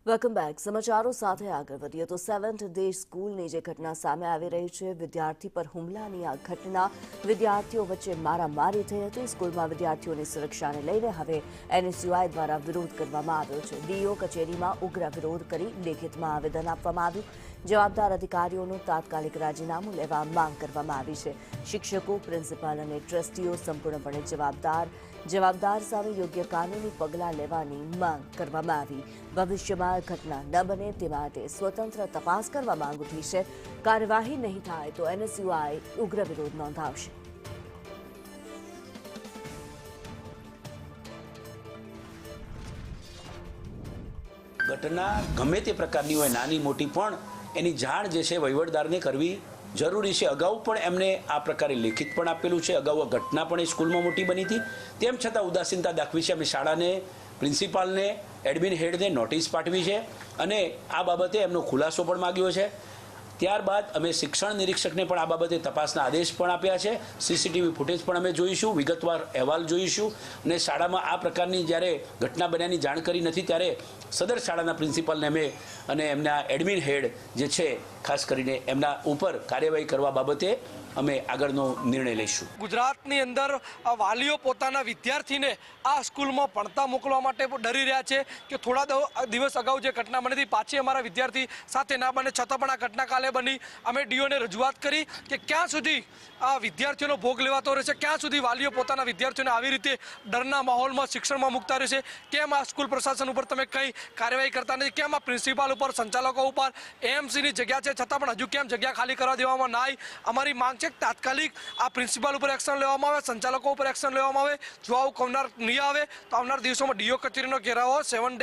Welcome back. સમાચારો સાથે આગળ વધીએ તો સેવન્થ ડે સ્કૂલની જે ઘટના સામે આવી રહી છે, વિદ્યાર્થી પર હુમલાની આ ઘટના, વિદ્યાર્થીઓ વચ્ચે મારામારી થઈ હતી. સ્કૂલમાં વિદ્યાર્થીઓની સુરક્ષાને લઈને હવે એનએસયુઆઈ દ્વારા વિરોધ કરવામાં આવ્યો છે. ડીઓ કચેરીમાં ઉગ્ર વિરોધ કરી લેખિતમાં આવેદન આપવામાં આવ્યું. જવાબદાર અધિકારીઓનું તાત્કાલિક રાજીનામું લેવા માંગ કરવામાં આવી છે. શિક્ષકો, પ્રિન્સિપાલ અને ટ્રસ્ટીઓ સંપૂર્ણપણે જવાબદાર સામે યોગ્ય કાનૂની પગલાં લેવાની માંગ કરવામાં આવી. ભવિષ્યમાં ઘટના ન બને તે માટે સ્વતંત્ર તપાસ કરવા માંગ ઉઠી છે. કાર્યવાહી નહીં થાય તો એનએસયુઆઈ ઉગ્ર વિરોધ નોંધાવશે. ઘટના ગમે તે પ્રકારની હોય, નાની મોટી, પણ એની જાણ જે છે વહીવટદારને કરવી જરૂરી છે. અગાઉ પણ એમને આ પ્રકારે લેખિત પણ આપેલું છે. અગાઉ આ ઘટના પણ એ સ્કૂલમાં મોટી બની હતી. તેમ છતાં ઉદાસીનતા દાખવી છે. અમે શાળાને, પ્રિન્સિપાલને, એડમિન હેડને નોટિસ પાઠવી છે અને આ બાબતે એમનો ખુલાસો પણ માગ્યો છે. ત્યારબાદ અમે શિક્ષણ નિરીક્ષકને પણ આ બાબતે તપાસના આદેશ પણ આપ્યા છે. સીસીટીવી ફૂટેજ પણ અમે જોઈશું, વિગતવાર અહેવાલ જોઈશું અને શાળામાં આ પ્રકારની જ્યારે ઘટના બન્યાની જાણકારી નથી ત્યારે સદર શાળાના પ્રિન્સિપાલને અમે અને એમના એડમિન હેડ જે છે ખાસ કરીને એમના ઉપર કાર્યવાહી કરવા બાબતે અમે આગળનો નિર્ણય લઈશું. ગુજરાતની અંદર વાલીઓ પોતાના વિદ્યાર્થીને આ સ્કૂલમાં ભણતા મોકલવા માટે ડરી રહ્યા છે કે થોડા દિવસ અગાઉ જે ઘટના બની હતી પાછી અમારા વિદ્યાર્થી સાથે ના બને, છતાં પણ આ ઘટના કાલે બની. અમે ડીઓને રજૂઆત કરી કે ક્યાં સુધી આ વિદ્યાર્થીઓનો ભોગ લેવાતો રહેશે, ક્યાં સુધી વાલીઓ પોતાના વિદ્યાર્થીઓને આવી રીતે ડરના માહોલમાં શિક્ષણમાં મૂકતા રહેશે. કેમ આ સ્કૂલ પ્રશાસન ઉપર તમે કંઈ કાર્યવાહી કરતા નથી? કેમ આ પ્રિન્સિપાલ ઉપર, સંચાલકો ઉપર એએમસીની જગ્યા છે છતાં પણ હજુ કેમ જગ્યા ખાલી કરવા દેવામાં ના આવી? અમારી માંગ છે તાત્કાલિક આ પ્રિન્સિપાલ ઉપર એક્શન લેવામાં આવે, સંચાલકો ઉપર એક્શન લેવામાં આવે. જો આવું કરનાર નહીં આવે તો આવનાર દિવસોમાં ડીઓ કચેરીનો ઘેરાવો 7 ડે